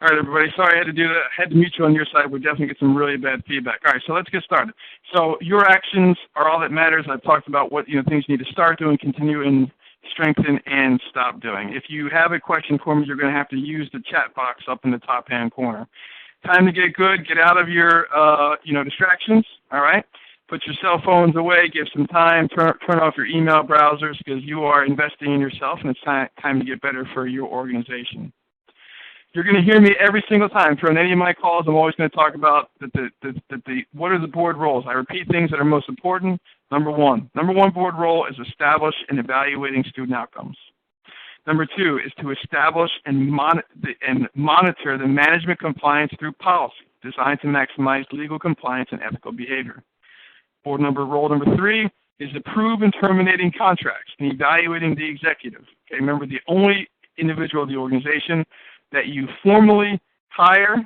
All right, everybody. Sorry I had to do that. I had to mute you on your side. We definitely get some really bad feedback. All right, so let's get started. So your actions are all that matters. I've talked about what things you need to start doing, continue, and strengthen, and stop doing. If you have a question for me, you're going to have to use the chat box up in the top-hand corner. Time to get good. Get out of your distractions. All right. Put your cell phones away. Give some time. Turn off your email browsers because you are investing in yourself, and it's time to get better for your organization. You're going to hear me every single time. Throughout any of my calls, I'm always going to talk about what are the board roles. I repeat things that are most important. Number one board role is establish and evaluating student outcomes. Number two is to establish and monitor the management compliance through policy designed to maximize legal compliance and ethical behavior. Role number three is approve and terminating contracts and evaluating the executive. Okay, remember, the only individual of the organization that you formally hire,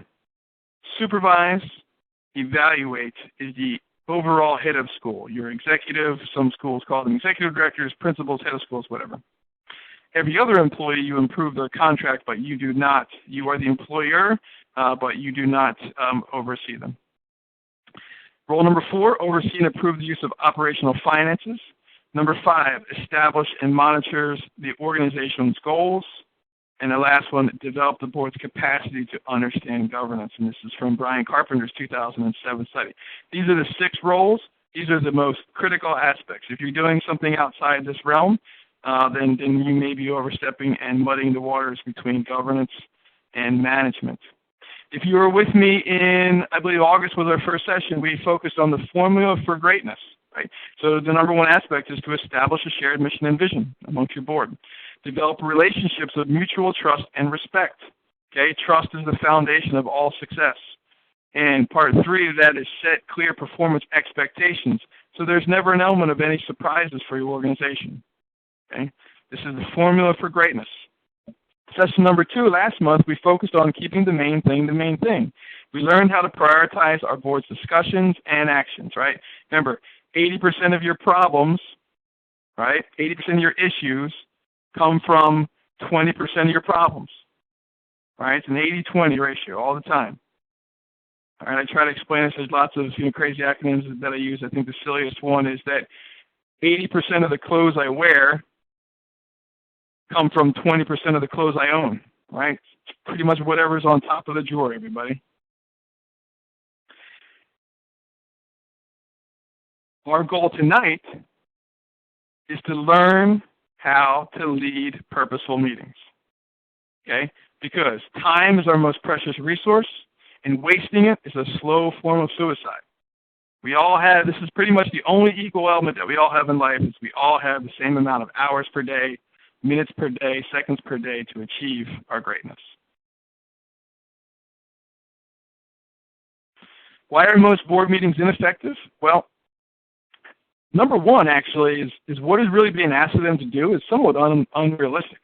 supervise, evaluate is the overall head of school. Your executive, some schools call them executive directors, principals, head of schools, whatever. Every other employee, you improve their contract, but you do not. You are the employer, but you do not oversee them. Role number four, oversee and approve the use of operational finances. Number five, establish and monitors the organization's goals. And the last one, develop the board's capacity to understand governance. And this is from Brian Carpenter's 2007 study. These are the 6 roles. These are the most critical aspects. If you're doing something outside this realm, then you may be overstepping and muddying the waters between governance and management. If you were with me in, I believe August was our first session, we focused on the formula for greatness. Right? So the number one aspect is to establish a shared mission and vision amongst your board. Develop relationships of mutual trust and respect. Okay, trust is the foundation of all success. And part 3 of that is set clear performance expectations. So there's never an element of any surprises for your organization. Okay, this is the formula for greatness. Session number 2, last month, we focused on keeping the main thing the main thing. We learned how to prioritize our board's discussions and actions, right? Remember, 80% of your problems, right, 80% of your issues come from 20% of your problems, right? It's an 80-20 ratio all the time. All right, I try to explain this. There's lots of crazy acronyms that I use. I think the silliest one is that 80% of the clothes I wear come from 20% of the clothes I own, right? Pretty much whatever's on top of the drawer, everybody. Our goal tonight is to learn how to lead purposeful meetings, okay? Because time is our most precious resource, and wasting it is a slow form of suicide. We all have, this is pretty much the only equal element that we all have in life, is we all have the same amount of hours per day, minutes per day, seconds per day to achieve our greatness. Why are most board meetings ineffective? Well, number one, actually, is what is really being asked of them to do is somewhat unrealistic.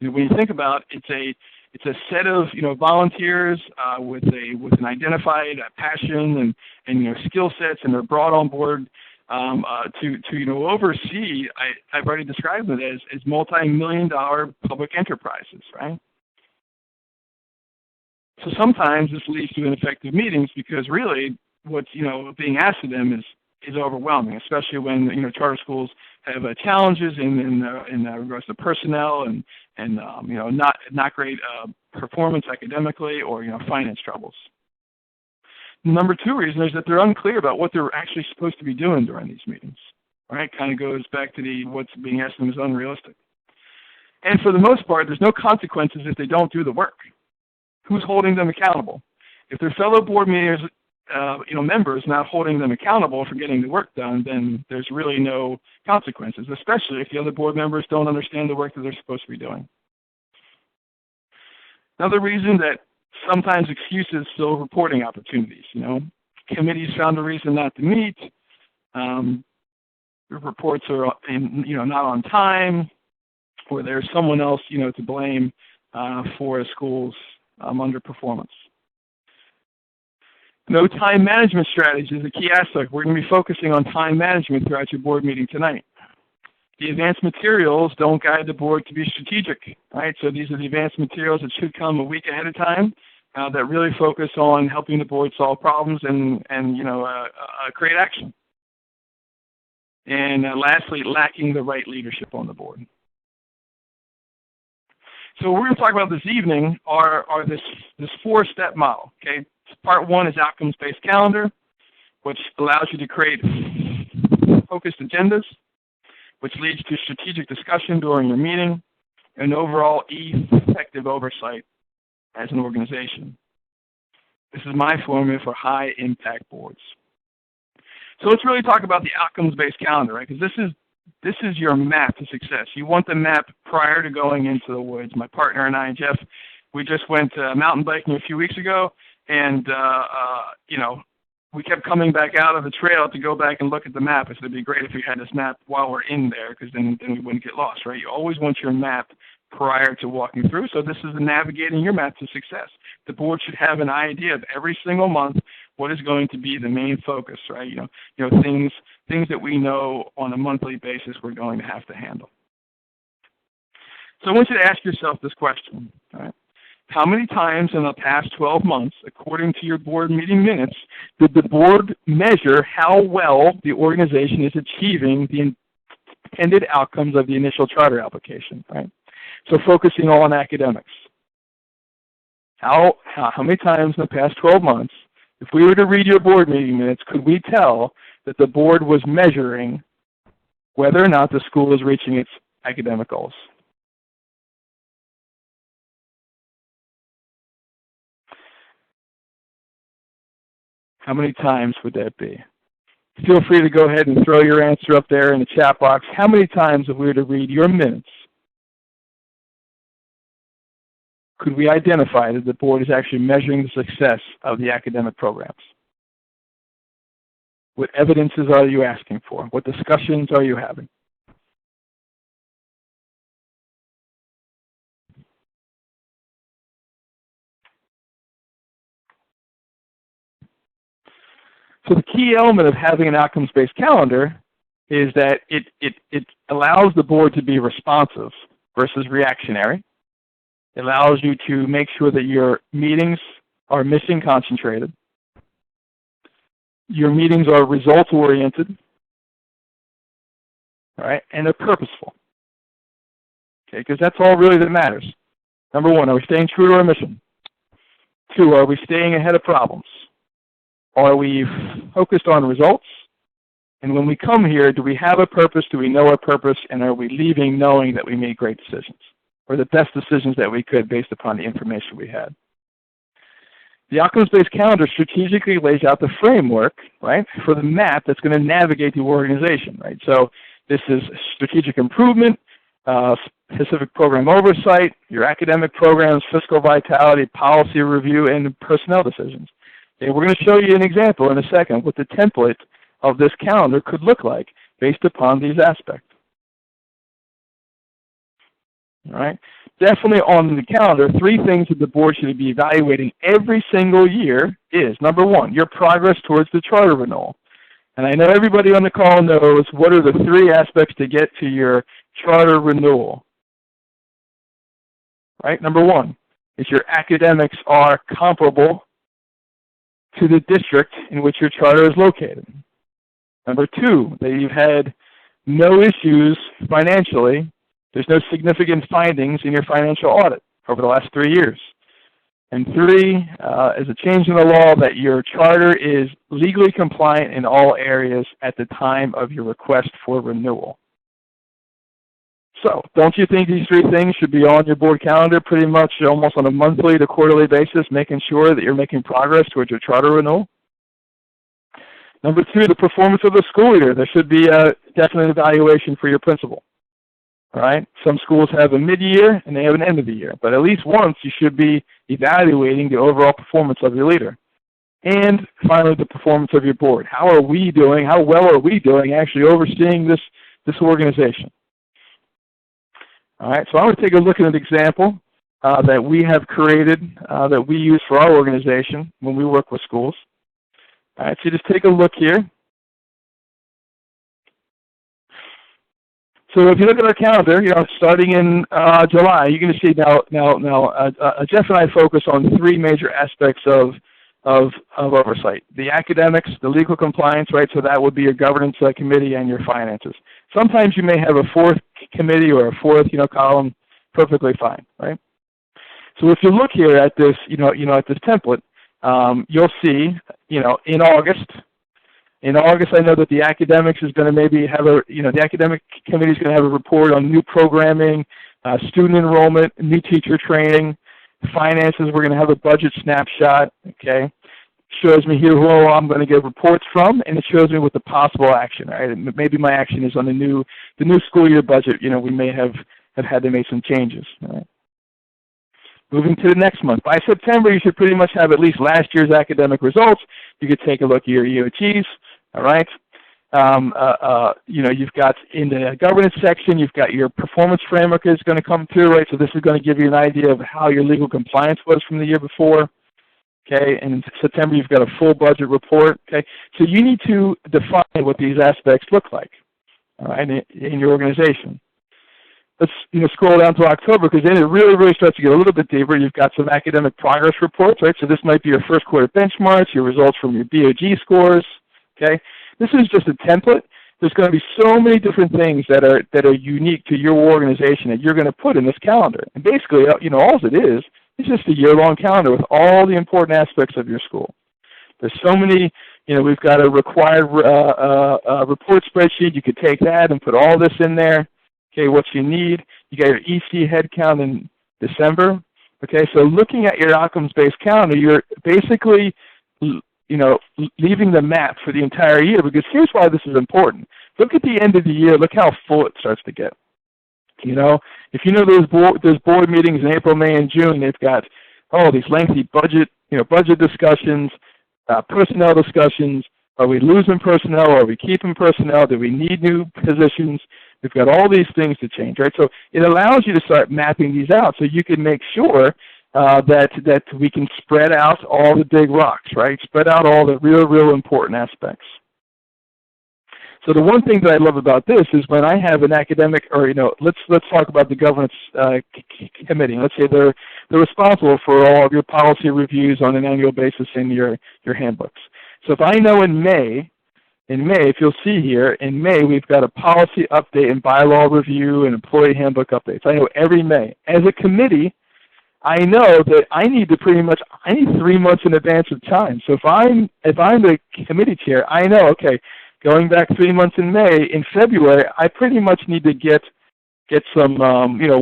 When you think about it, it's a set of volunteers with an identified passion and skill sets, and they're brought on board to oversee. I've already described it as multi-million-dollar public enterprises, right? So sometimes this leads to ineffective meetings because really what's being asked of them is overwhelming, especially when charter schools have challenges in regards to personnel and not great performance academically or finance troubles. Number 2 reason is that they're unclear about what they're actually supposed to be doing during these meetings. Right? Kind of goes back to what's being asked of them is unrealistic. And for the most part, there's no consequences if they don't do the work. Who's holding them accountable? If their fellow board members not holding them accountable for getting the work done, then there's really no consequences, especially if the other board members don't understand the work that they're supposed to be doing. Another reason that sometimes excuses fill reporting opportunities. Committees found a reason not to meet. Reports are not on time, or there's someone else to blame for a school's underperformance. No time management strategy is a key aspect. We're going to be focusing on time management throughout your board meeting tonight. The advanced materials don't guide the board to be strategic, right? So these are the advanced materials that should come a week ahead of time. that really focus on helping the board solve problems and create action. And lastly, lacking the right leadership on the board. So what we're going to talk about this evening are this four-step model. Okay, part one is outcomes-based calendar, which allows you to create focused agendas, which leads to strategic discussion during your meeting, and overall effective oversight as an organization. This is my formula for high-impact boards. So let's really talk about the outcomes-based calendar, right? Because this is your map to success. You want the map prior to going into the woods. My partner and I, Jeff, we just went mountain biking a few weeks ago, and we kept coming back out of the trail to go back and look at the map. I said it'd be great if we had this map while we're in there, because then we wouldn't get lost, right? You always want your map prior to walking through. So this is navigating your map to success. The board should have an idea of every single month what is going to be the main focus, right? Things that we know on a monthly basis we're going to have to handle. So I want you to ask yourself this question, all right? How many times in the past 12 months, according to your board meeting minutes, did the board measure how well the organization is achieving the intended outcomes of the initial charter application, right? So focusing on academics. How many times in the past 12 months, if we were to read your board meeting minutes, could we tell that the board was measuring whether or not the school is reaching its academic goals? How many times would that be? Feel free to go ahead and throw your answer up there in the chat box. How many times, if we were to read your minutes, could we identify that the board is actually measuring the success of the academic programs? What evidences are you asking for? What discussions are you having? So the key element of having an outcomes-based calendar is that it allows the board to be responsive versus reactionary. It allows you to make sure that your meetings are mission concentrated. Your meetings are results oriented, right? And they're purposeful. Okay, because that's all really that matters. Number one, are we staying true to our mission? Two, are we staying ahead of problems? Are we focused on results? And when we come here, do we have a purpose? Do we know our purpose? And are we leaving knowing that we made great decisions, or the best decisions that we could based upon the information we had? The outcomes-based calendar strategically lays out the framework, right, for the map that's going to navigate the organization, right? So this is strategic improvement, specific program oversight, your academic programs, fiscal vitality, policy review, and personnel decisions. Okay, we're going to show you an example in a second what the template of this calendar could look like based upon these aspects. All right. Definitely on the calendar, three things that the board should be evaluating every single year is, number one, your progress towards the charter renewal. And I know everybody on the call knows what are the three aspects to get to your charter renewal. Right? Number one is your academics are comparable to the district in which your charter is located. Number two, that you've had no issues financially. There's no significant findings in your financial audit over the last 3 years. And three, is a change in the law that your charter is legally compliant in all areas at the time of your request for renewal. So, don't you think these three things should be on your board calendar pretty much almost on a monthly to quarterly basis, making sure that you're making progress towards your charter renewal? Number two, the performance of the school leader. There should be a definite evaluation for your principal. All right? Some schools have a mid-year and they have an end of the year, but at least once you should be evaluating the overall performance of your leader. And finally, the performance of your board. How are we doing? How well are we doing actually overseeing this organization? All right, so I'm going to take a look at an example that we have created that we use for our organization when we work with schools. All right, so just take a look here. So if you look at our calendar, starting in July, you're going to see Jeff and I focus on three major aspects of oversight: the academics, the legal compliance, right? So that would be your governance committee and your finances. Sometimes you may have a fourth committee or a fourth, column, perfectly fine, right? So if you look here at this, at this template, you'll see, in August, I know that the academics is going to maybe have the academic committee is going to have a report on new programming, student enrollment, new teacher training. Finances, we're going to have a budget snapshot, okay? Shows me here who I'm going to get reports from, and it shows me what the possible action, right? Maybe my action is on the new school year budget. We may have had to make some changes, all right? Moving to the next month. By September, you should pretty much have at least last year's academic results. You could take a look at your EOGs, all right? You've got in the governance section, you've got your performance framework is going to come through, right? So this is going to give you an idea of how your legal compliance was from the year before, okay? And in September, you've got a full budget report, okay? So you need to define what these aspects look like, all right, in your organization. Let's scroll down to October, because then it really starts to get a little bit deeper. You've got some academic progress reports, right? So this might be your first quarter benchmarks, your results from your BOG scores, okay? This is just a template. There's going to be so many different things that are unique to your organization that you're going to put in this calendar. And basically, all it is just a year-long calendar with all the important aspects of your school. There's so many, we've got a required report spreadsheet. You could take that and put all this in there. Okay, what you need. You got your EC headcount in December. Okay, so looking at your outcomes-based calendar, you're basically, leaving the map for the entire year, because here's why this is important. Look at the end of the year. Look how full it starts to get. If those board meetings in April, May, and June, they've got these lengthy budget discussions, personnel discussions. Are we losing personnel? Are we keeping personnel? Do we need new positions? We've got all these things to change, right? So it allows you to start mapping these out so you can make sure that we can spread out all the big rocks, right? Spread out all the real important aspects. So the one thing that I love about this is when I have an academic, or let's talk about the governance committee. Let's say they're responsible for all of your policy reviews on an annual basis in your handbooks. So if I know in May, if you'll see here, in May we've got a policy update and bylaw review and employee handbook updates. I know every May. As a committee, I know that I need 3 months in advance of time. So if I'm the committee chair, I know, okay, going back 3 months in May, in February, I pretty much need to get some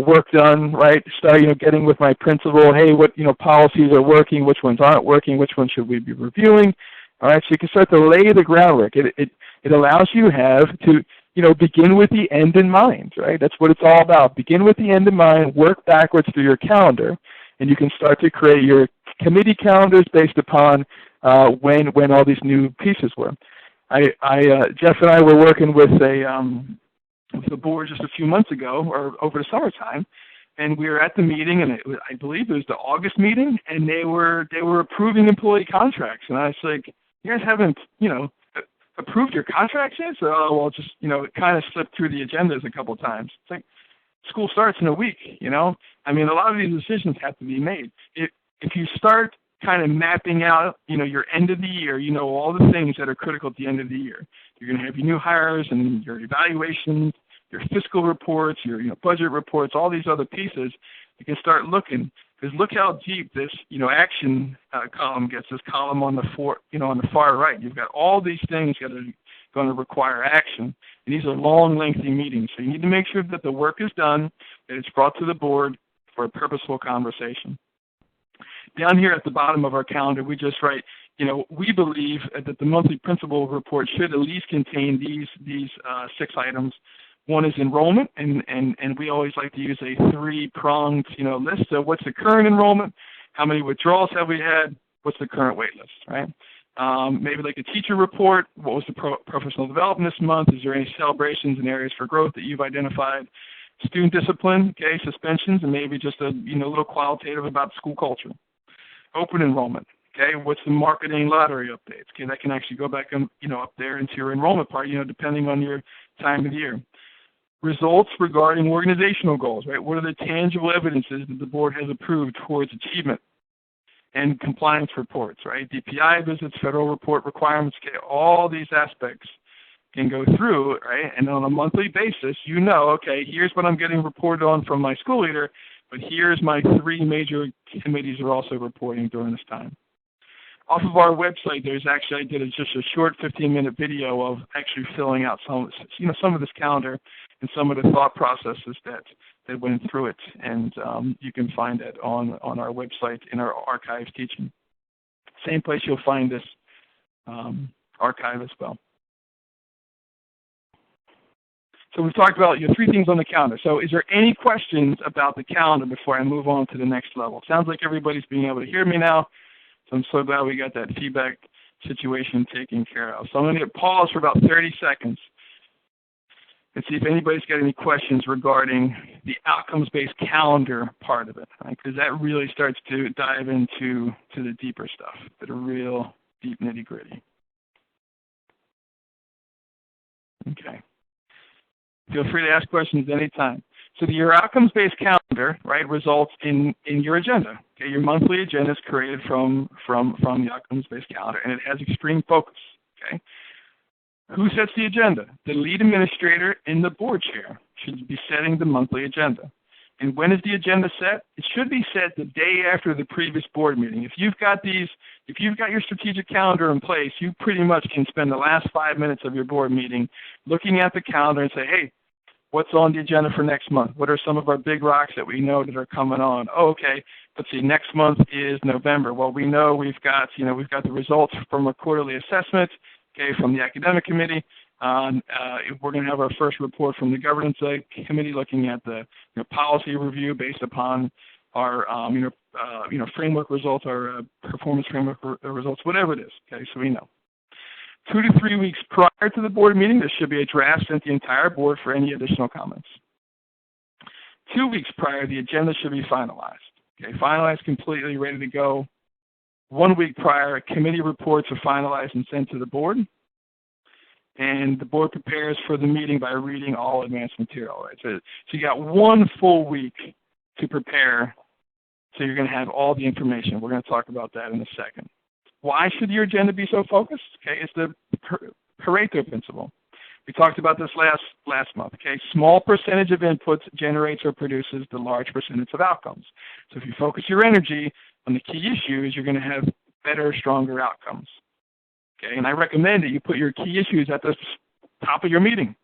work done, right? Start getting with my principal. Hey, what policies are working? Which ones aren't working? Which ones should we be reviewing? All right, so you can start to lay the groundwork. It allows you to begin with the end in mind, right? That's what it's all about. Begin with the end in mind, work backwards through your calendar, and you can start to create your committee calendars based upon when all these new pieces were. Jeff and I were working with the board just a few months ago, or over the summertime, and we were at the meeting, and I believe it was the August meeting, and they were approving employee contracts, and I was like, you guys haven't, approved your contracts yet? So, just, it kind of slipped through the agendas a couple of times. It's like, school starts in a week, I mean, a lot of these decisions have to be made. If you start kind of mapping out, your end of the year, all the things that are critical at the end of the year. You're going to have your new hires and your evaluations, your fiscal reports, your budget reports, all these other pieces. You can start looking. Because look how deep this, action column gets. This column on the far right. You've got all these things that are going to require action, and these are long, lengthy meetings. So you need to make sure that the work is done, that it's brought to the board for a purposeful conversation. Down here at the bottom of our calendar, we just write, we believe that the monthly principal report should at least contain these 6 items. One is enrollment, and we always like to use a 3-pronged, list. So what's the current enrollment? How many withdrawals have we had? What's the current wait list, right? Maybe like a teacher report. What was the professional development this month? Is there any celebrations and areas for growth that you've identified? Student discipline, okay, suspensions, and maybe just a little qualitative about school culture. Open enrollment, okay, what's the marketing lottery updates? Okay, that can actually go back up there into your enrollment part, depending on your time of the year. Results regarding organizational goals, right? What are the tangible evidences that the board has approved towards achievement? And compliance reports, right? DPI visits, federal report requirements, okay, all these aspects can go through, right? And on a monthly basis, you know, okay, here's what I'm getting reported on from my school leader, but here's my 3 major committees are also reporting during this time. Off of our website, there's actually, I did just a short 15-minute video of actually filling out some of this calendar and some of the thought processes that went through it. And you can find it on our website in our archive teaching. Same place you'll find this archive as well. So we've talked about 3 things on the calendar. So is there any questions about the calendar before I move on to the next level? Sounds like everybody's being able to hear me now. So I'm so glad we got that feedback situation taken care of. So I'm going to pause for about 30 seconds and see if anybody's got any questions regarding the outcomes-based calendar part of it, because that really starts to dive into the deeper stuff, the real deep nitty-gritty. Okay. Feel free to ask questions anytime. So your outcomes-based calendar, right, results in your agenda. Okay, your monthly agenda is created from the outcomes-based calendar, and it has extreme focus. Okay, who sets the agenda? The lead administrator and the board chair should be setting the monthly agenda. And when is the agenda set? It should be set the day after the previous board meeting. If you've got your strategic calendar in place, you pretty much can spend the last 5 minutes of your board meeting looking at the calendar and say, hey, what's on the agenda for next month? What are some of our big rocks that we know that are coming on? Oh, okay, let's see, next month is November. Well, we know we've got the results from a quarterly assessment, okay, from the academic committee. We're going to have our first report from the governance committee looking at the policy review based upon our framework results, our performance framework results, whatever it is. Okay, so we know. 2 to 3 weeks prior to the board meeting, there should be a draft sent to the entire board for any additional comments. 2 weeks prior, the agenda should be finalized. Okay, finalized, completely ready to go. 1 week prior, committee reports are finalized and sent to the board. And the board prepares for the meeting by reading all advanced material. Right? So you got 1 full week to prepare, so you're going to have all the information. We're going to talk about that in a second. Why should your agenda be so focused? Okay, it's the Pareto principle. We talked about this last month. Okay, small percentage of inputs generates or produces the large percentage of outcomes. So if you focus your energy on the key issues, you're going to have better, stronger outcomes. Okay, and I recommend that you put your key issues at the top of your meeting,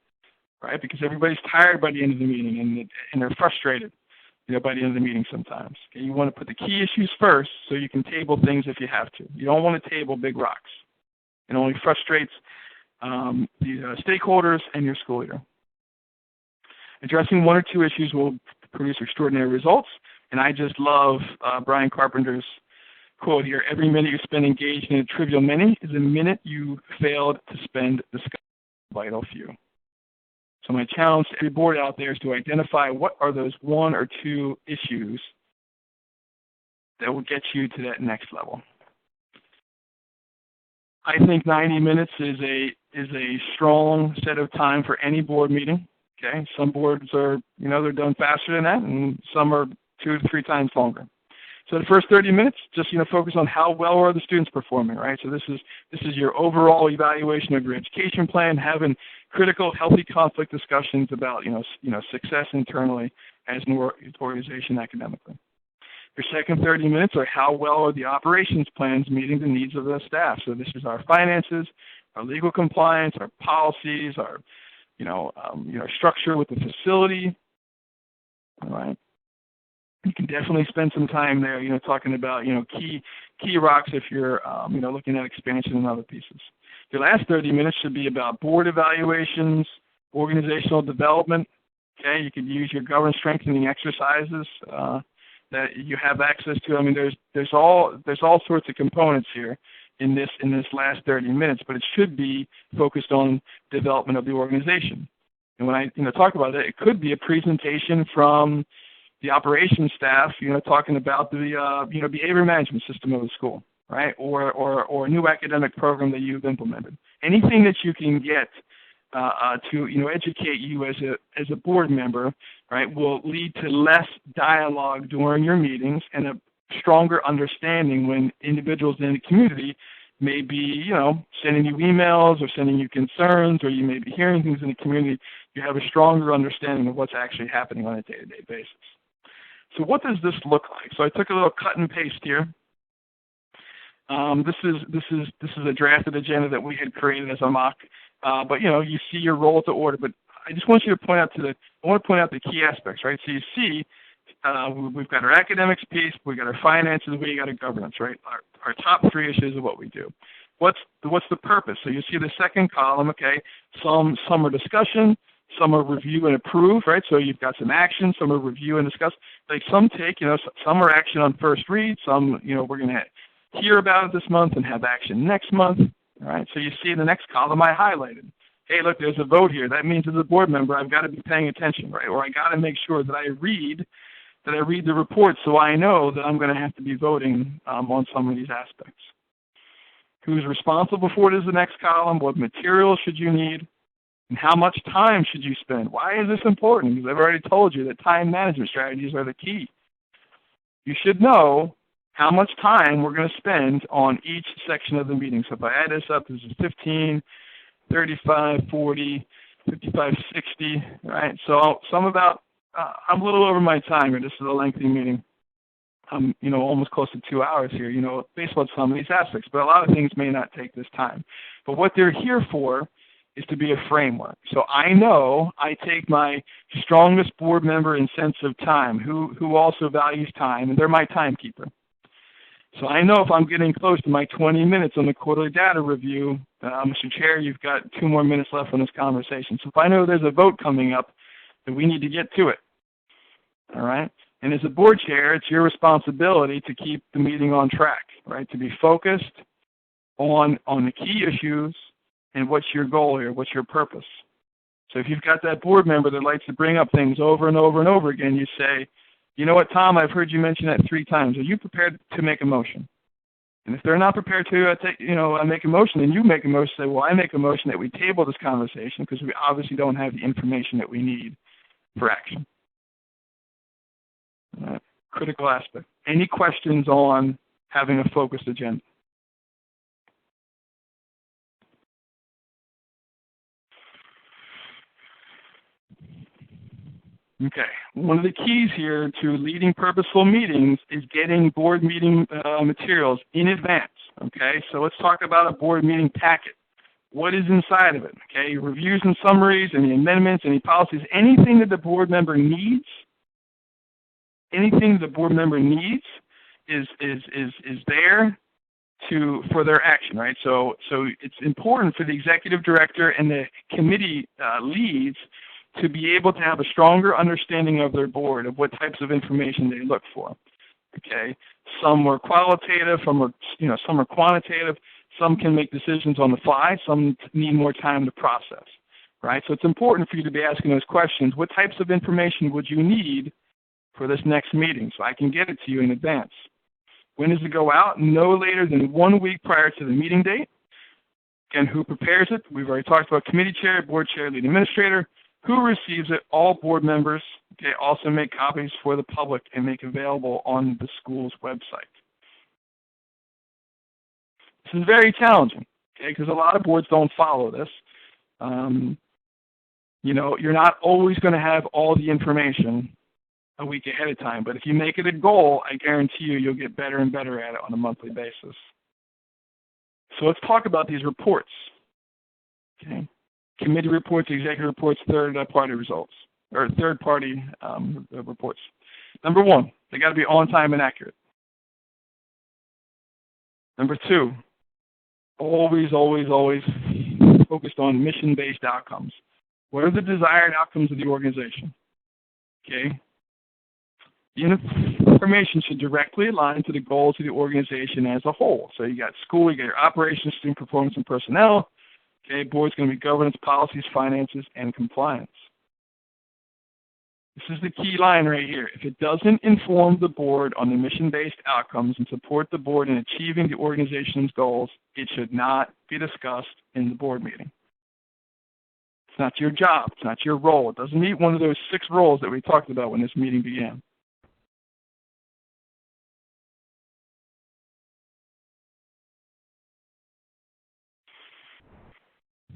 right? Because everybody's tired by the end of the meeting and they're frustrated, by the end of the meeting sometimes. Okay, you want to put the key issues first so you can table things if you have to. You don't want to table big rocks. It only frustrates the stakeholders and your school leader. Addressing 1 or 2 issues will produce extraordinary results. And I just love Brian Carpenter's quote here: every minute you spend engaged in a trivial many is a minute you failed to spend discussing a vital few. So my challenge to every board out there is to identify what are those 1 or 2 issues that will get you to that next level. I think 90 minutes is a strong set of time for any board meeting. Okay, some boards are they're done faster than that, and some are 2 to 3 times longer. So the first 30 minutes, just focus on how well are the students performing, right? So this is your overall evaluation of your education plan, having critical, healthy conflict discussions about success internally as an organization academically. Your second 30 minutes are how well are the operations plans meeting the needs of the staff. So this is our finances, our legal compliance, our policies, our structure with the facility. All right. You can definitely spend some time there, talking about, key rocks if you're, looking at expansion and other pieces. Your last 30 minutes should be about board evaluations, organizational development. Okay, you could use your governance strengthening exercises that you have access to. I mean, there's all sorts of components here in this last 30 minutes, but it should be focused on development of the organization. And when I talk about it, it could be a presentation from the operations staff, talking about the behavior management system of the school, right? Or a new academic program that you've implemented. Anything that you can get to educate you as a board member, right, will lead to less dialogue during your meetings and a stronger understanding when individuals in the community may be, sending you emails or sending you concerns, or you may be hearing things in the community. You have a stronger understanding of what's actually happening on a day-to-day basis. So what does this look like? So I took a little cut and paste here. This is a drafted agenda that we had created as a mock. But you see your role to order. But I just want you to point out the key aspects, right? So you see, we've got our academics piece, we've got our finances, we got our governance, right? Our top three issues of what we do. What's the purpose? So you see the second column, okay? Some are discussion, some are review and approve, right? So you've got some action, some are review and discuss. Like some take, some are action on first read, some, we're going to hear about it this month and have action next month. All right, so you see in the next column I highlighted. Hey, look, there's a vote here. That means as a board member, I've got to be paying attention, right? Or I got to make sure that I read the report so I know that I'm going to have to be voting on some of these aspects. Who's responsible for it is the next column. What materials should you need? And how much time should you spend? Why is this important? Because I've already told you that time management strategies are the key. You should know how much time we're going to spend on each section of the meeting. So if I add this up, this is 15, 35, 40, 55, 60, right? So I'm a little over my time here. This is a lengthy meeting. I'm, almost close to 2 hours here, based on some of these aspects. But a lot of things may not take this time. But what they're here for is to be a framework. So I know I take my strongest board member in sense of time, who also values time, and they're my timekeeper. So I know if I'm getting close to my 20 minutes on the quarterly data review, Mr. Chair, you've got 2 more minutes left on this conversation. So if I know there's a vote coming up, then we need to get to it. All right? And as a board chair, it's your responsibility to keep the meeting on track, right? To be focused on the key issues and what's your goal here, what's your purpose. So if you've got that board member that likes to bring up things over and over and over again, you say, you know what, Tom, I've heard you mention that 3 times. Are you prepared to make a motion? And if they're not prepared to make a motion, then you make a motion. Say, well, I make a motion that we table this conversation because we obviously don't have the information that we need for action. Critical aspect. Any questions on having a focused agenda? Okay, one of the keys here to leading purposeful meetings is getting board meeting materials in advance, okay? So let's talk about a board meeting packet. What is inside of it, okay? Reviews and summaries, any amendments, any policies, anything that the board member needs, is there for their action, right? So it's important for the executive director and the committee leads to be able to have a stronger understanding of their board, of what types of information they look for. Okay, some are qualitative, some are quantitative. Some can make decisions on the fly. Some need more time to process. Right. So it's important for you to be asking those questions. What types of information would you need for this next meeting, so I can get it to you in advance? When does it go out? No later than 1 week prior to the meeting date. Again, who prepares it? We've already talked about committee chair, board chair, lead administrator. Who receives it? All board members. Okay, also make copies for the public and make available on the school's website. This is very challenging, okay, because a lot of boards don't follow this. You're not always going to have all the information a week ahead of time, but if you make it a goal, I guarantee you'll get better and better at it on a monthly basis. So let's talk about these reports. Okay. Committee reports, executive reports, third-party results, or third-party reports. Number 1, they got to be on time and accurate. Number 2, always focused on mission-based outcomes. What are the desired outcomes of the organization? Okay. The information should directly align to the goals of the organization as a whole. So you got school, you got your operations, student performance, and personnel. Okay, board's going to be governance, policies, finances, and compliance. This is the key line right here. If it doesn't inform the board on the mission-based outcomes and support the board in achieving the organization's goals, it should not be discussed in the board meeting. not your job. It's not your role. It doesn't meet one of those 6 roles that we talked about when this meeting began.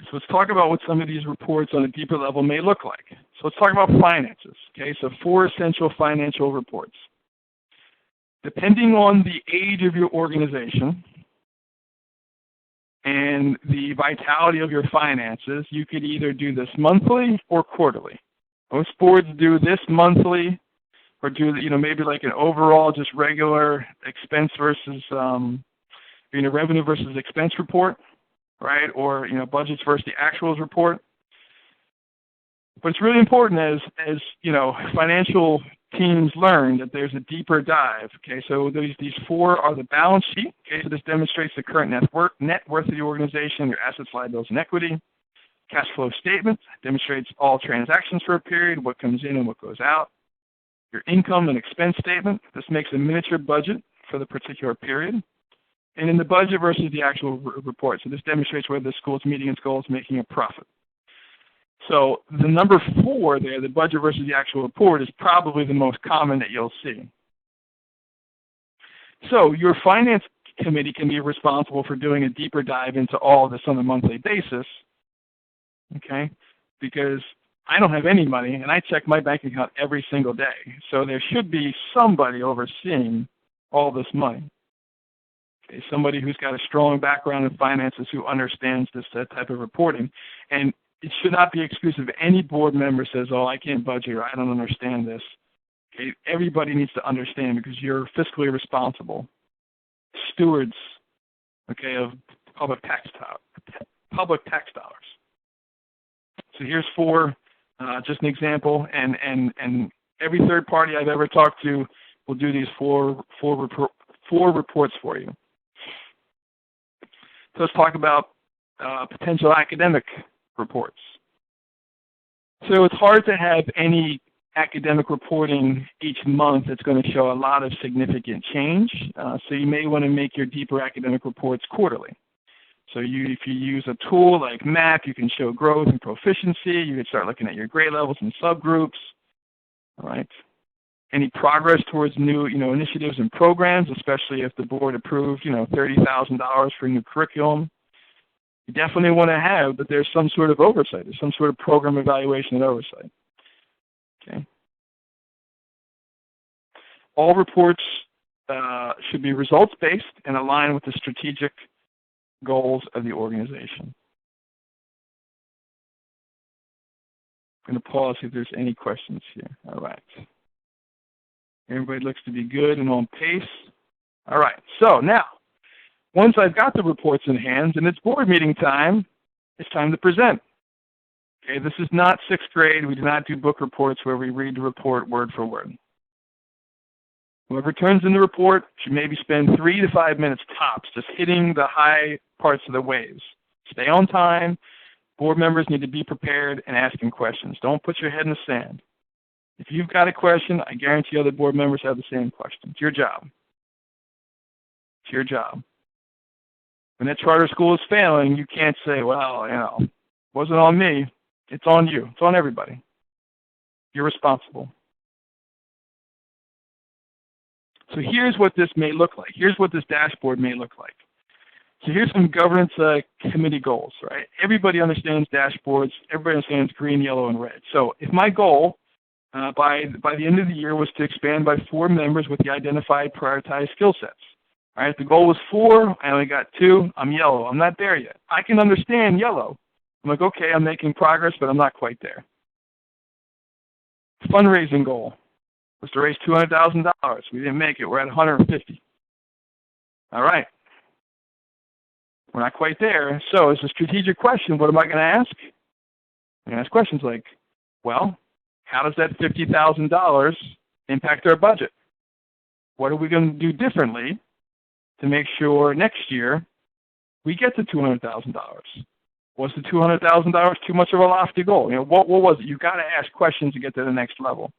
So let's talk about what some of these reports on a deeper level may look like. So let's talk about finances. Okay, so 4 essential financial reports. Depending on the age of your organization and the vitality of your finances, you could either do this monthly or quarterly. Most boards do this monthly, or do maybe like an overall just regular expense versus revenue versus expense report, right? Or budgets versus the actuals report. But it's really important as financial teams learn that there's a deeper dive. Okay, so these 4 are the balance sheet. Okay, so this demonstrates the current net worth of the organization, your assets, liabilities, and equity. Cash flow statement demonstrates all transactions for a period, what comes in and what goes out. Your income and expense statement. This makes a miniature budget for the particular period. And in the budget versus the actual report. So this demonstrates whether the school is meeting its goals, making a profit. So the number 4 there, the budget versus the actual report, is probably the most common that you'll see. So your finance committee can be responsible for doing a deeper dive into all of this on a monthly basis, okay? Because I don't have any money, and I check my bank account every single day. So there should be somebody overseeing all this money. Okay, somebody who's got a strong background in finances who understands this type of reporting. And it should not be exclusive. Any board member says, oh, I can't budget, or I don't understand this. Okay, everybody needs to understand because you're fiscally responsible stewards, okay, of public tax dollars. So here's 4, just an example, and every third party I've ever talked to will do these 4 reports for you. So let's talk about potential academic reports. So it's hard to have any academic reporting each month that's going to show a lot of significant change. So you may want to make your deeper academic reports quarterly. So if you use a tool like MAP, you can show growth and proficiency. You can start looking at your grade levels and subgroups. All right. Any progress towards new initiatives and programs, especially if the board approved $30,000 for a new curriculum. You definitely want to have that there's some sort of oversight, there's some sort of program evaluation and oversight. Okay. All reports should be results-based and align with the strategic goals of the organization. I'm going to pause if there's any questions here. All right. Everybody looks to be good and on pace. All right. So now, once I've got the reports in hand and it's board meeting time, it's time to present. Okay, this is not 6th grade. We do not do book reports where we read the report word for word. Whoever turns in the report should maybe spend 3 to 5 minutes tops just hitting the high parts of the waves. Stay on time. Board members need to be prepared and asking questions. Don't put your head in the sand. If you've got a question, I guarantee other board members have the same question. It's your job. It's your job. When that charter school is failing, you can't say, well, it wasn't on me. It's on you. It's on everybody. You're responsible. So here's what this may look like. Here's what this dashboard may look like. So here's some governance committee goals, right? Everybody understands dashboards. Everybody understands green, yellow, and red. So if my goal by the end of the year was to expand by 4 members with the identified prioritized skill sets. All right, the goal was 4, I only got 2, I'm yellow. I'm not there yet. I can understand yellow. I'm like, okay, I'm making progress, but I'm not quite there. Fundraising goal was to raise $200,000. We didn't make it. We're at $150,000. All right. We're not quite there. So it's a strategic question. What am I going to ask? I'm going to ask questions like, well, how does that $50,000 impact our budget? What are we going to do differently to make sure next year we get to $200,000? Was the $200,000 too much of a lofty goal? What was it? You've got to ask questions to get to the next level.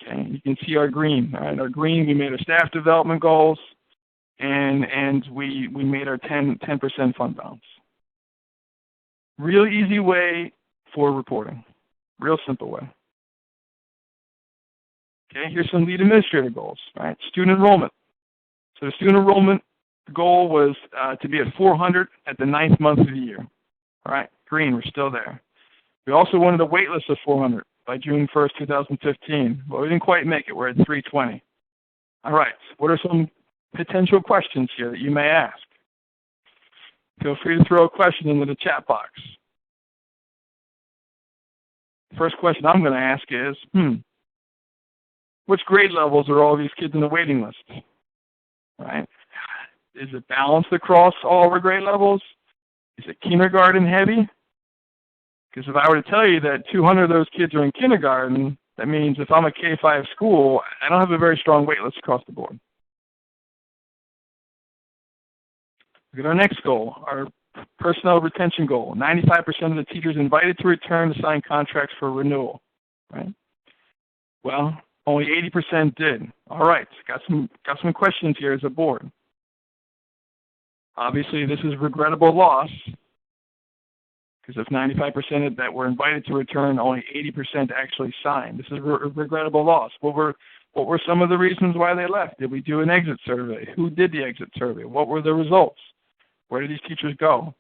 Okay, you can see our green. All right, our green, we made our staff development goals, and we made our 10% fund balance. Real easy way for reporting. Real simple way. Okay, here's some lead administrator goals. Right, student enrollment. So the student enrollment goal was to be at 400 at the 9th month of the year. All right, green, we're still there. We also wanted a wait list of 400 by June 1st, 2015. But we didn't quite make it. We're at 320. All right, what are some potential questions here that you may ask? Feel free to throw a question into the chat box. First question I'm going to ask is, which grade levels are all these kids in the waiting list? Right? Is it balanced across all of our grade levels? Is it kindergarten heavy? Because if I were to tell you that 200 of those kids are in kindergarten, that means if I'm a K-5 school, I don't have a very strong wait list across the board. Look at our next goal, our personnel retention goal. 95% of the teachers invited to return to sign contracts for renewal. Right? Well, only 80% did. All right, got some questions here as a board. Obviously, this is regrettable loss, because if 95% that were invited to return, only 80% actually signed. This is a regrettable loss. What were some of the reasons why they left? Did we do an exit survey? Who did the exit survey? What were the results? Where did these teachers go?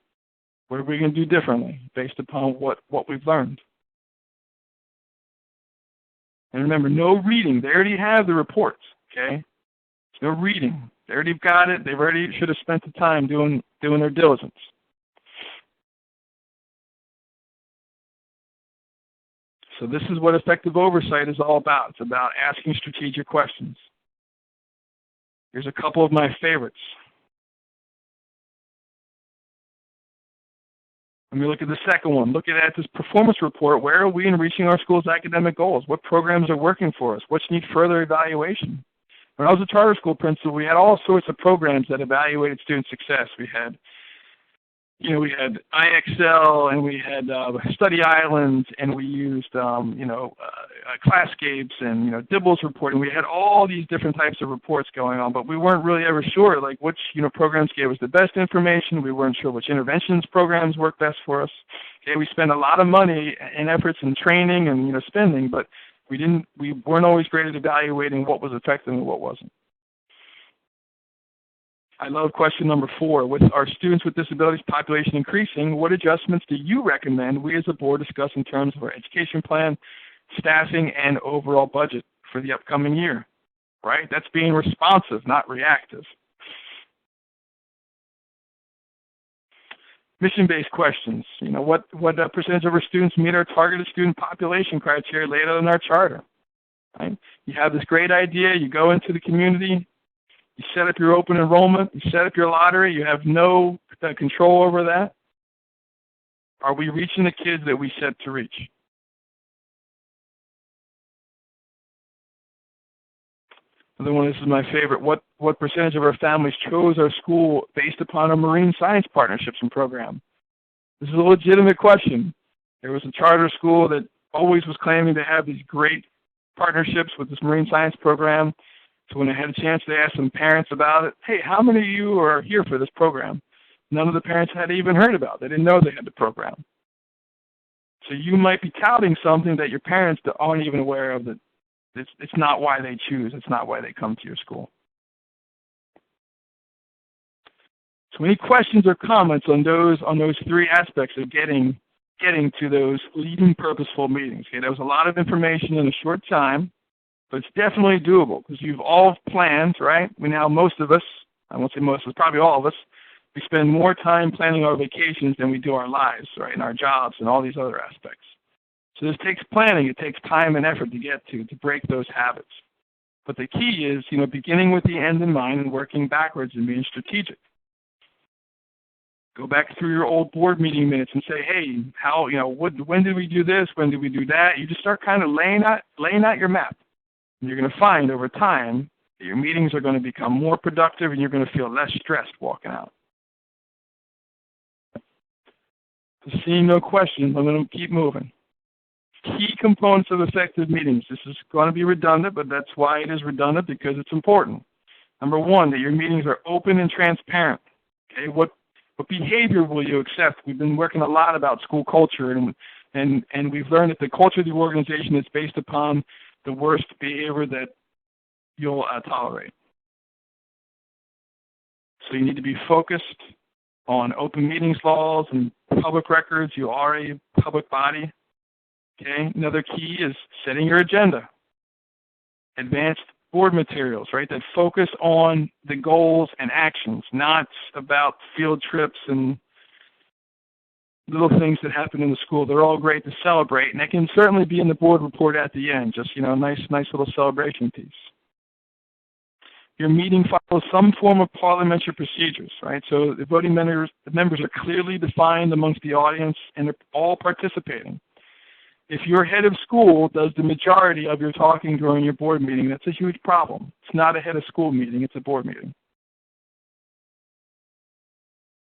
What are we going to do differently based upon what we've learned? And remember, no reading. They already have the reports, okay? No reading. They already got it. They already should have spent the time doing their diligence. So this is what effective oversight is all about. It's about asking strategic questions. Here's a couple of my favorites. Let me look at the second one. Look at this performance report. Where are we in reaching our school's academic goals? What programs are working for us? Which need further evaluation? When I was a charter school principal, we had all sorts of programs that evaluated student success. We had IXL, and we had study islands, and we used, Classcapes and, Dibble's reporting. We had all these different types of reports going on, but we weren't really ever sure, like, which, programs gave us the best information. We weren't sure which interventions programs worked best for us. Okay, we spent a lot of money and efforts in training and, spending, but we weren't always great at evaluating what was effective and what wasn't. I love question number 4. With our students with disabilities population increasing, what adjustments do you recommend we as a board discuss in terms of our education plan, staffing, and overall budget for the upcoming year? Right? That's being responsive, not reactive. Mission-based questions. What percentage of our students meet our targeted student population criteria laid out in our charter? Right? You have this great idea. You go into the community. You set up your open enrollment. You set up your lottery. You have no control over that. Are we reaching the kids that we set to reach? Another one, this is my favorite. What percentage of our families chose our school based upon our marine science partnerships and program? This is a legitimate question. There was a charter school that always was claiming to have these great partnerships with this marine science program. So when I had a chance to ask some parents about it, hey, how many of you are here for this program? None of the parents had even heard about it. They didn't know they had the program. So you might be touting something that your parents aren't even aware of, that it's not why they choose. It's not why they come to your school. So any questions or comments on those 3 aspects of getting to those leading purposeful meetings? Okay, there was a lot of information in a short time, but it's definitely doable because you've all planned, right? Most of us, I won't say most of us, probably all of us, we spend more time planning our vacations than we do our lives, right, and our jobs and all these other aspects. So this takes planning. It takes time and effort to get to break those habits. But the key is, beginning with the end in mind and working backwards and being strategic. Go back through your old board meeting minutes and say, hey, when did we do this? When did we do that? You just start kind of laying out your map. And you're going to find over time that your meetings are going to become more productive and you're going to feel less stressed walking out. So seeing no questions, I'm going to keep moving. Key components of effective meetings. This is going to be redundant, but that's why it is redundant, because it's important. Number 1, that your meetings are open and transparent. Okay, what What behavior will you accept? We've been working a lot about school culture, and we've learned that the culture of the organization is based upon the worst behavior that you'll tolerate. So you need to be focused on open meetings laws and public records. You are a public body. Okay. Another key is setting your agenda. Advanced board materials, right, that focus on the goals and actions, not about field trips and little things that happen in the school. They're all great to celebrate, and that can certainly be in the board report at the end, just, a nice little celebration piece. Your meeting follows some form of parliamentary procedures, right? So the voting members are clearly defined amongst the audience, and they're all participating. If your head of school does the majority of your talking during your board meeting, that's a huge problem. It's not a head of school meeting, it's a board meeting.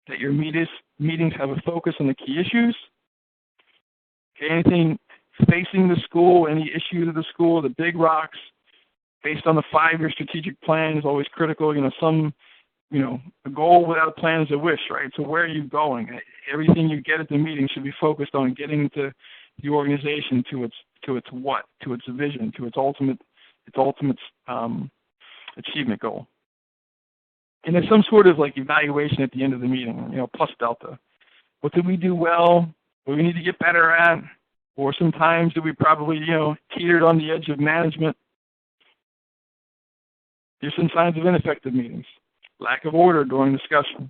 That your meetings have a focus on the key issues. Okay, anything facing the school, any issues of the school, the big rocks, based on the 5-year strategic plan is always critical. A goal without a plan is a wish, right? So where are you going? Everything you get at the meeting should be focused on getting to the organization to its what, to its vision, to its ultimate achievement goal. And there's some sort of evaluation at the end of the meeting, plus delta. What did we do well? What do we need to get better at? Or sometimes did we probably, teetered on the edge of management? Here's some signs of ineffective meetings. Lack of order during discussion.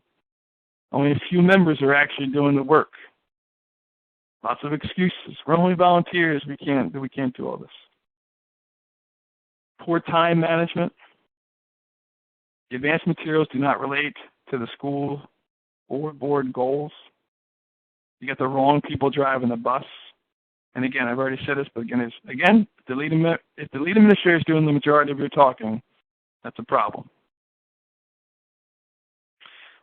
Only a few members are actually doing the work. Lots of excuses. We're only volunteers. We can't do all this. Poor time management. The advanced materials do not relate to the school or board goals. You got the wrong people driving the bus. And again, I've already said this, but if the lead administrator is doing the majority of your talking, that's a problem.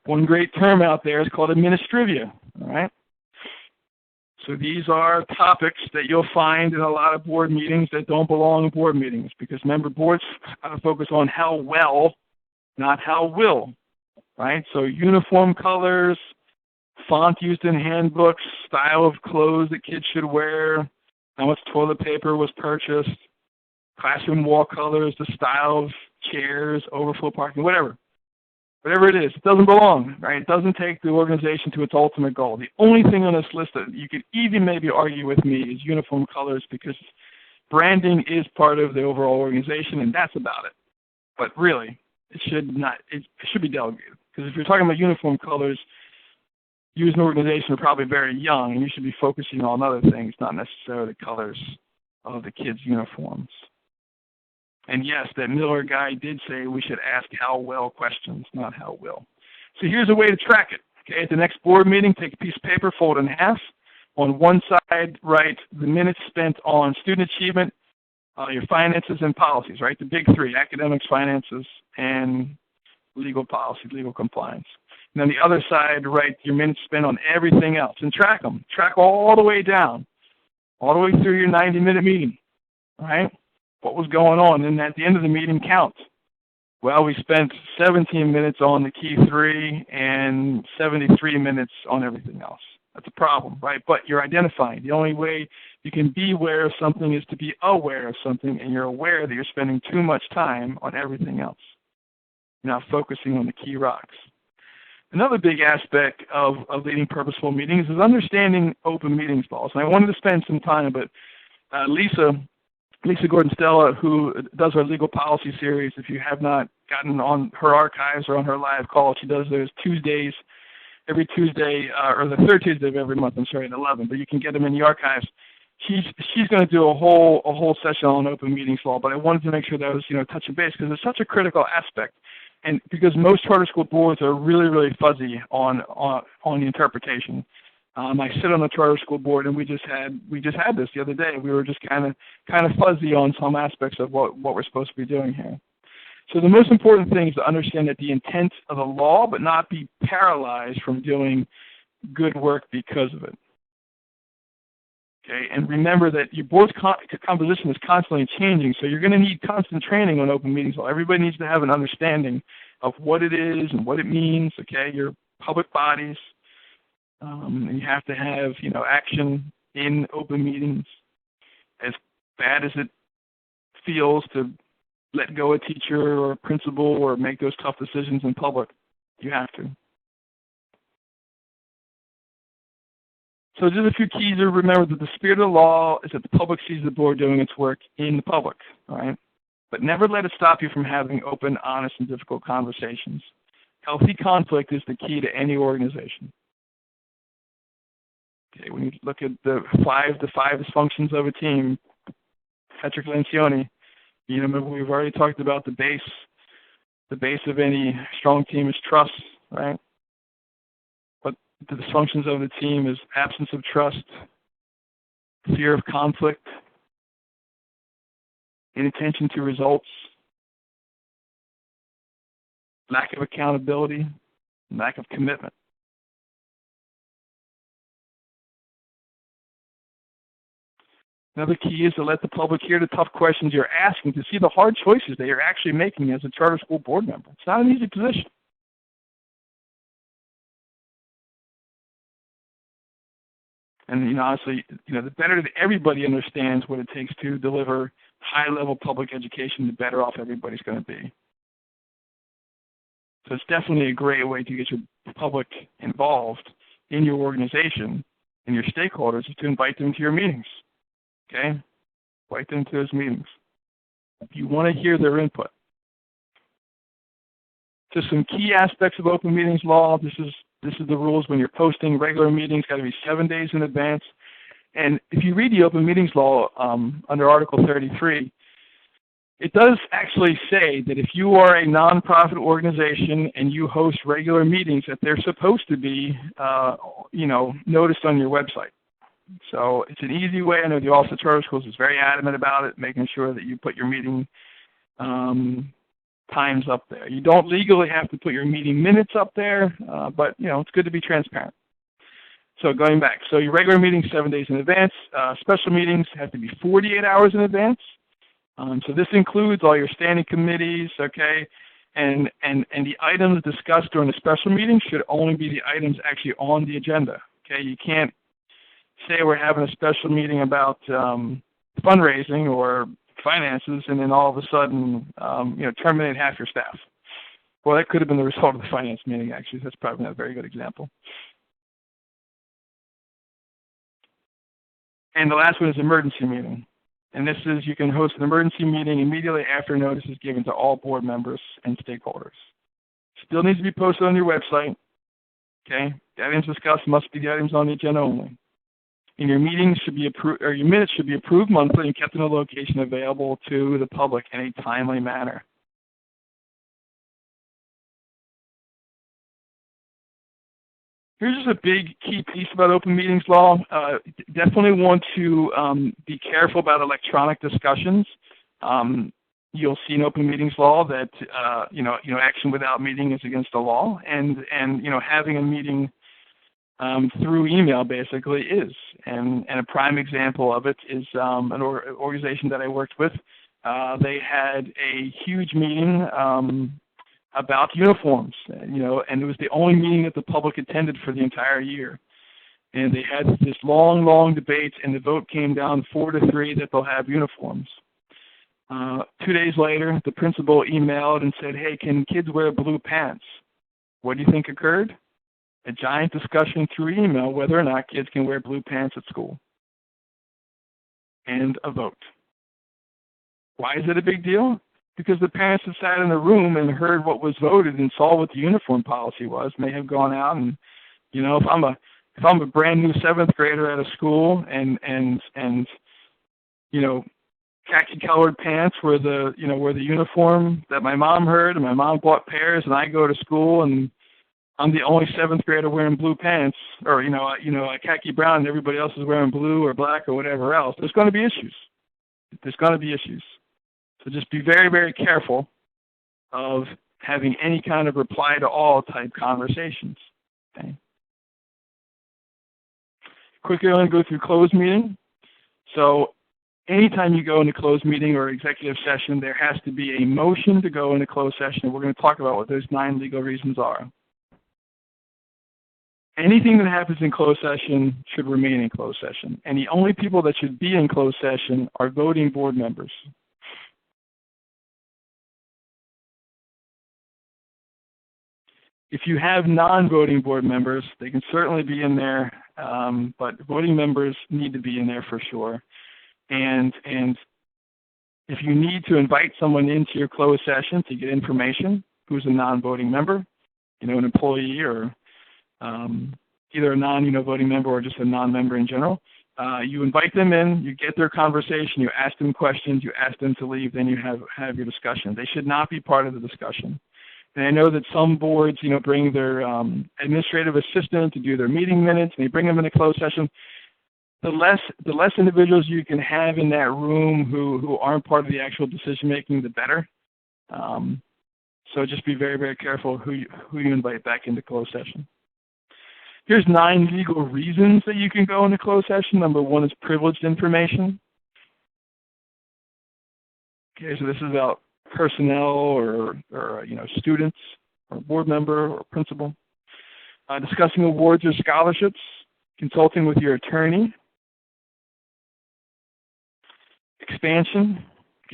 One great term out there is called Administrivia, all right? So these are topics that you'll find in a lot of board meetings that don't belong in board meetings, because remember, boards focus on how well, not how will, right? So uniform colors, font used in handbooks, style of clothes that kids should wear, how much toilet paper was purchased, classroom wall colors, the style of chairs, overflow parking, whatever it is, it doesn't belong, right? It doesn't take the organization to its ultimate goal. The only thing on this list that you could even maybe argue with me is uniform colors, because branding is part of the overall organization, and that's about it. But really, it should be delegated. Because if you're talking about uniform colors, you as an organization are probably very young, and you should be focusing on other things, not necessarily the colors of the kids' uniforms. And yes, that Miller guy did say we should ask how well questions, not how will. So here's a way to track it. Okay, at the next board meeting, take a piece of paper, fold it in half. On one side, write the minutes spent on student achievement, your finances and policies, right? The big three: academics, finances, and legal policy, legal compliance. And on the other side, write your minutes spent on everything else, and track them. Track all the way down, all the way through your 90-minute meeting, all right? What was going on, and at the end of the meeting, count. Well, we spent 17 minutes on the key three and 73 minutes on everything else. That's a problem, right? But you're identifying. The only way you can be aware of something is to be aware of something, and you're aware that you're spending too much time on everything else. You're not focusing on the key rocks. Another big aspect of leading purposeful meetings is understanding open meetings laws. And I wanted to spend some time, but Lisa Gordon-Stella, who does our legal policy series, if you have not gotten on her archives or on her live call, she does those Tuesdays, every Tuesday, or the third Tuesday of every month, at 11, but you can get them in the archives. She's going to do a whole session on open meetings law, but I wanted to make sure that I was, touching base, because it's such a critical aspect. And because most charter school boards are really, really fuzzy on the interpretation. I sit on the charter school board, and we just had this the other day. We were just kind of fuzzy on some aspects of what we're supposed to be doing here. So the most important thing is to understand that the intent of the law, but not be paralyzed from doing good work because of it. Okay, and remember that your board's composition is constantly changing, so you're going to need constant training on open meetings law. Everybody needs to have an understanding of what it is and what it means. Okay, your public bodies. And you have to have, action in open meetings. As bad as it feels to let go a teacher or a principal or make those tough decisions in public, you have to. So just a few keys to remember: that the spirit of the law is that the public sees the board doing its work in the public, all right? But never let it stop you from having open, honest, and difficult conversations. Healthy conflict is the key to any organization. Okay, when you look at the five dysfunctions of a team, Patrick Lencioni, remember we've already talked about the base of any strong team is trust, right? But the dysfunctions of the team is absence of trust, fear of conflict, inattention to results, lack of accountability, lack of commitment. Another key is to let the public hear the tough questions you're asking, to see the hard choices that you're actually making as a charter school board member. It's not an easy position. And honestly, the better that everybody understands what it takes to deliver high-level public education, the better off everybody's going to be. So it's definitely a great way to get your public involved in your organization and your stakeholders, is to invite them to your meetings. Okay? Invite them to those meetings. You want to hear their input. So some key aspects of open meetings law. This is the rules when you're posting regular meetings. Got to be 7 days in advance. And if you read the open meetings law under Article 33, it does actually say that if you are a nonprofit organization and you host regular meetings, that they're supposed to be, noticed on your website. So it's an easy way. I know the Office of Charter Schools is very adamant about it, making sure that you put your meeting times up there. You don't legally have to put your meeting minutes up there, but it's good to be transparent. So going back, so your regular meetings 7 days in advance. Special meetings have to be 48 hours in advance. So this includes all your standing committees, okay? And the items discussed during the special meeting should only be the items actually on the agenda, okay? You can't say we're having a special meeting about fundraising or finances and then all of a sudden, terminate half your staff. Well, that could have been the result of the finance meeting, actually. That's probably not a very good example. And the last one is emergency meeting. And this is, you can host an emergency meeting immediately after notice is given to all board members and stakeholders. Still needs to be posted on your website. Okay? The items discussed must be the items on the agenda only. And your meetings should be approved, or your minutes should be approved monthly and kept in a location available to the public in a timely manner. Here's just a big key piece about open meetings law. Definitely want to be careful about electronic discussions. You'll see in open meetings law that action without meeting is against the law, and having a meeting through email basically is. And a prime example of it is an organization that I worked with. They had a huge meeting about uniforms, and it was the only meeting that the public attended for the entire year. And they had this long debate, and the vote came down 4-3 that they'll have uniforms. 2 days later, the principal emailed and said, hey, can kids wear blue pants? What do you think occurred? A giant discussion through email whether or not kids can wear blue pants at school. And a vote. Why is it a big deal? Because the parents that sat in the room and heard what was voted and saw what the uniform policy was may have gone out and, if I'm a brand new 7th grader at a school and khaki colored pants were the uniform that my mom heard, and my mom bought pairs, and I go to school and I'm the only 7th grader wearing blue pants, or a khaki brown, and everybody else is wearing blue or black or whatever else. There's going to be issues. So just be very, very careful of having any kind of reply to all type conversations. Okay. Quickly, I'm going to go through closed meeting. So anytime you go into closed meeting or executive session, there has to be a motion to go into closed session. We're going to talk about what those 9 legal reasons are. Anything that happens in closed session should remain in closed session. And the only people that should be in closed session are voting board members. If you have non-voting board members, they can certainly be in there, but voting members need to be in there for sure. And if you need to invite someone into your closed session to get information who's a non-voting member, an employee or either a non-voting member or just a non-member in general, you invite them in, you get their conversation, you ask them questions, you ask them to leave, then you have your discussion. They should not be part of the discussion. And I know that some boards, bring their administrative assistant to do their meeting minutes, and they bring them in a closed session. The less individuals you can have in that room who aren't part of the actual decision making, the better. So just be very, very careful who you invite back into closed session. Here's 9 legal reasons that you can go into closed session. Number 1 is privileged information. Okay, so this is about personnel or students or board member or principal. Discussing awards or scholarships, consulting with your attorney. Expansion,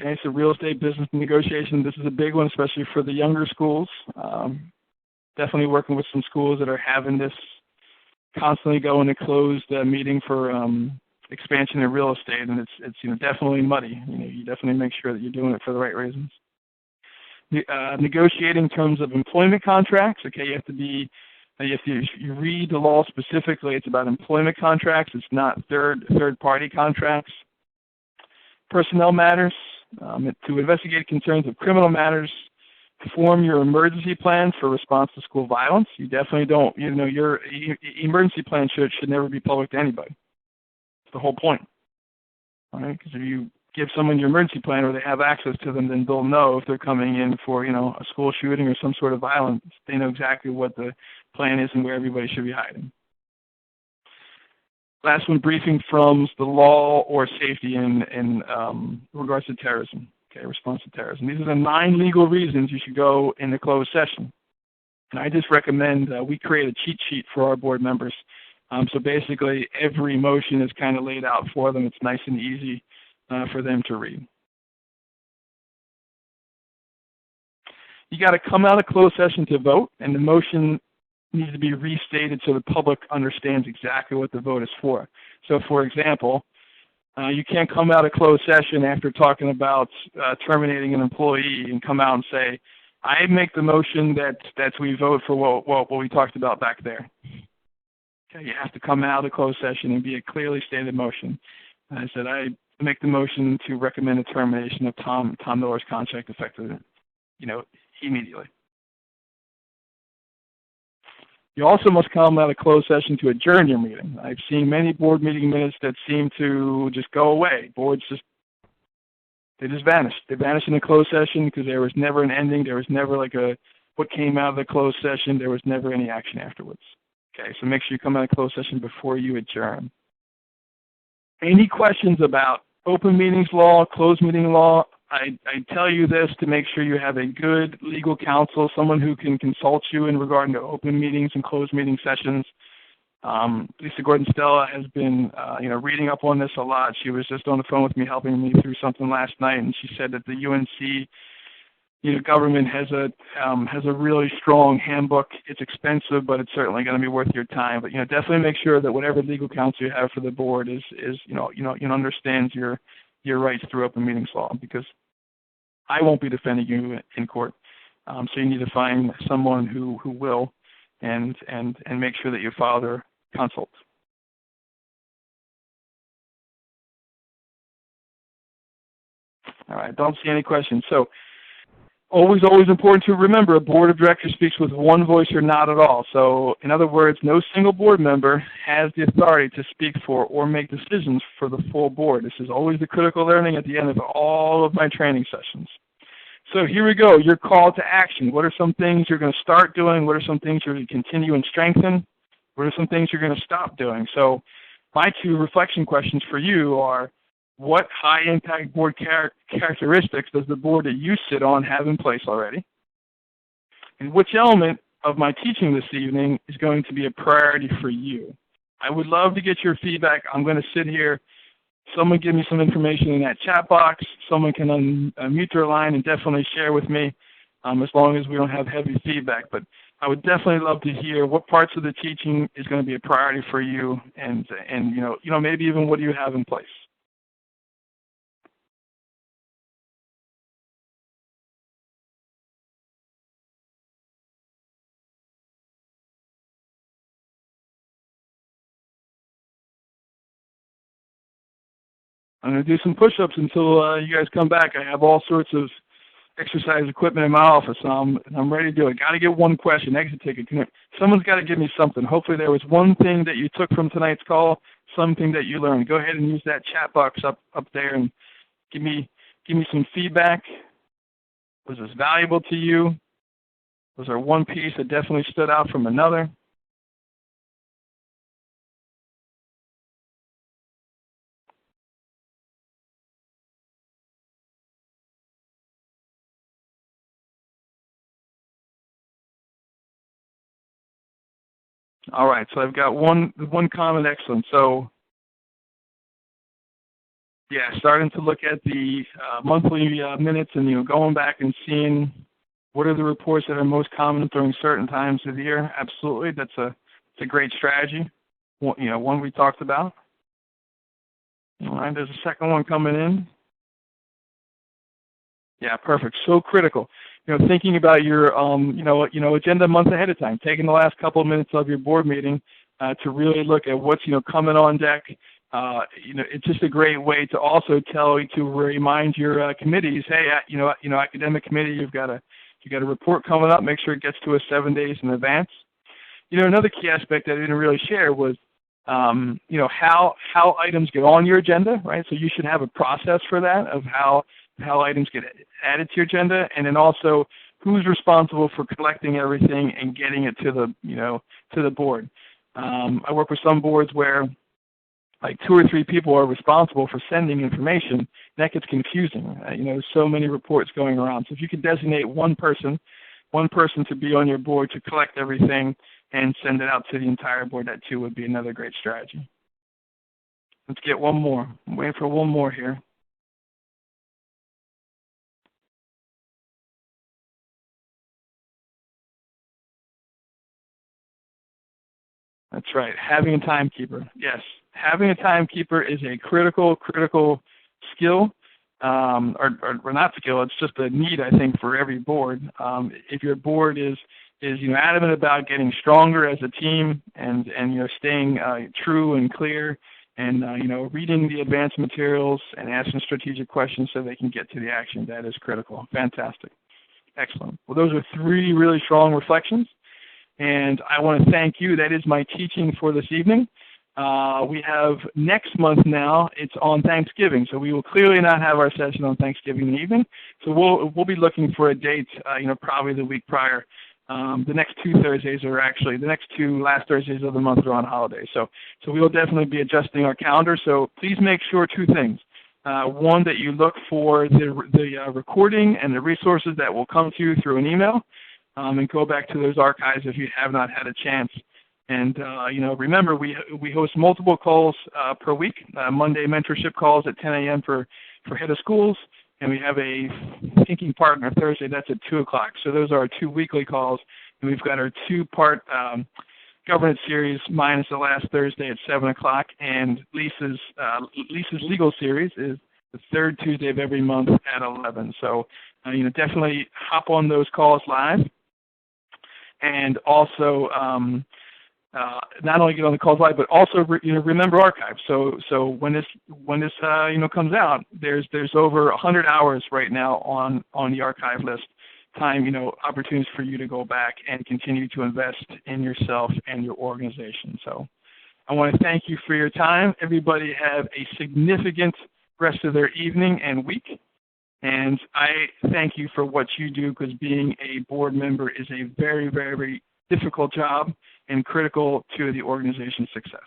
okay, so real estate business negotiation. This is a big one, especially for the younger schools. Definitely working with some schools that are having this constantly go in a closed meeting for expansion in real estate, and it's definitely muddy. You definitely make sure that you're doing it for the right reasons. Negotiating terms of employment contracts. Okay, you read the law specifically. It's about employment contracts. It's not third party contracts. Personnel matters. To investigate concerns of criminal matters. Form your emergency plans for response to school violence. You definitely don't. Your emergency plan should never be public to anybody. That's the whole point. All right, because if you give someone your emergency plan or they have access to them, then they'll know if they're coming in for, a school shooting or some sort of violence. They know exactly what the plan is and where everybody should be hiding. Last one, briefing from the law or safety in regards to terrorism, okay, response to terrorism. These are the 9 legal reasons you should go in the closed session. And I just recommend we create a cheat sheet for our board members. So basically, every motion is kind of laid out for them. It's nice and easy for them to read. You got to come out of closed session to vote, and the motion needs to be restated so the public understands exactly what the vote is for. So, for example, you can't come out of closed session after talking about terminating an employee and come out and say, I make the motion that we vote for what we talked about back there. Okay, you have to come out of closed session and be a clearly stated motion. I said, I make the motion to recommend the termination of Tom Miller's contract effective, immediately. You also must come out of closed session to adjourn your meeting. I've seen many board meeting minutes that seem to just go away. Boards they just vanish. They vanish in a closed session because there was never an ending. There was never what came out of the closed session. There was never any action afterwards. Okay, so make sure you come out of closed session before you adjourn. Any questions about open meetings law, closed meeting law? I tell you this to make sure you have a good legal counsel, someone who can consult you in regard to open meetings and closed meeting sessions. Lisa Gordon-Stella has been, reading up on this a lot. She was just on the phone with me, helping me through something last night, and she said that the UNC, government has a really strong handbook. It's expensive, but it's certainly going to be worth your time. But definitely make sure that whatever legal counsel you have for the board is understands your rights through open meetings law, because I won't be defending you in court. So you need to find someone who will, and make sure that you file their consult. All right, don't see any questions. So always important to remember, a board of directors speaks with one voice or not at all. So in other words, no single board member has the authority to speak for or make decisions for the full board. This is always the critical learning at the end of all of my training sessions. So here we go, your call to action. What are some things you're going to start doing? What are some things you're going to continue and strengthen? What are some things you're going to stop doing? So my 2 reflection questions for you are, what high-impact board characteristics does the board that you sit on have in place already? And which element of my teaching this evening is going to be a priority for you. I would love to get your feedback. I'm going to sit here. Someone give me some information in that chat box. Someone can unmute their line and definitely share with me, as long as we don't have heavy feedback. But I would definitely love to hear what parts of the teaching is going to be a priority for you, and maybe even what do you have in place. I'm going to do some push-ups until you guys come back. I have all sorts of exercise equipment in my office. I'm ready to do it. Got to get one question, exit ticket. Someone's got to give me something. Hopefully there was one thing that you took from tonight's call, something that you learned. Go ahead and use that chat box up there and give me some feedback. Was this valuable to you? Was there one piece that definitely stood out from another? All right, so I've got one comment. Excellent. So, yeah, starting to look at the monthly minutes and going back and seeing what are the reports that are most common during certain times of the year. Absolutely, that's a great strategy. One we talked about. All right, there's a second one coming in. Yeah, perfect. So critical. Thinking about your agenda a month ahead of time, taking the last couple of minutes of your board meeting to really look at what's coming on deck. It's just a great way to also remind your committees, hey, academic committee, you've got a report coming up. Make sure it gets to us 7 days in advance. Another key aspect that I didn't really share was how items get on your agenda, right? So you should have a process for that of how items get added to your agenda, and then also who's responsible for collecting everything and getting it to the board. I work with some boards where like 2 or 3 people are responsible for sending information. That gets confusing. There's so many reports going around. So if you could designate one person to be on your board to collect everything and send it out to the entire board, that too would be another great strategy. Let's get one more. I'm waiting for one more here. That's right, having a timekeeper. Yes, having a timekeeper is a critical skill, or not skill. It's just a need, I think, for every board. If your board is adamant about getting stronger as a team and staying true and clear, and reading the advanced materials and asking strategic questions so they can get to the action, that is critical. Fantastic, excellent. Well, those are 3 really strong reflections. And I want to thank you. That is my teaching for this evening. We have next month now. It's on Thanksgiving, so we will clearly not have our session on Thanksgiving evening. So we'll be looking for a date, probably the week prior. The next 2 Thursdays are actually the next 2 last Thursdays of the month are on holiday. So we will definitely be adjusting our calendar. So please make sure 2 things. One, that you look for the recording and the resources that will come to you through an email. And go back to those archives if you have not had a chance. And remember, we host multiple calls per week. Monday mentorship calls at 10 a.m. for head of schools, and we have a thinking partner Thursday. That's at 2 o'clock. So those are our 2 weekly calls, and we've got our 2-part governance series minus the last Thursday at 7 o'clock, and Lisa's legal series is the 3rd Tuesday of every month at 11. So definitely hop on those calls live. And also, not only get on the calls live, but also remember archives. So when this comes out, there's over 100 hours right now on the archive list. Opportunities for you to go back and continue to invest in yourself and your organization. So I want to thank you for your time. Everybody have a significant rest of their evening and week. And I thank you for what you do, because being a board member is a very, very difficult job and critical to the organization's success.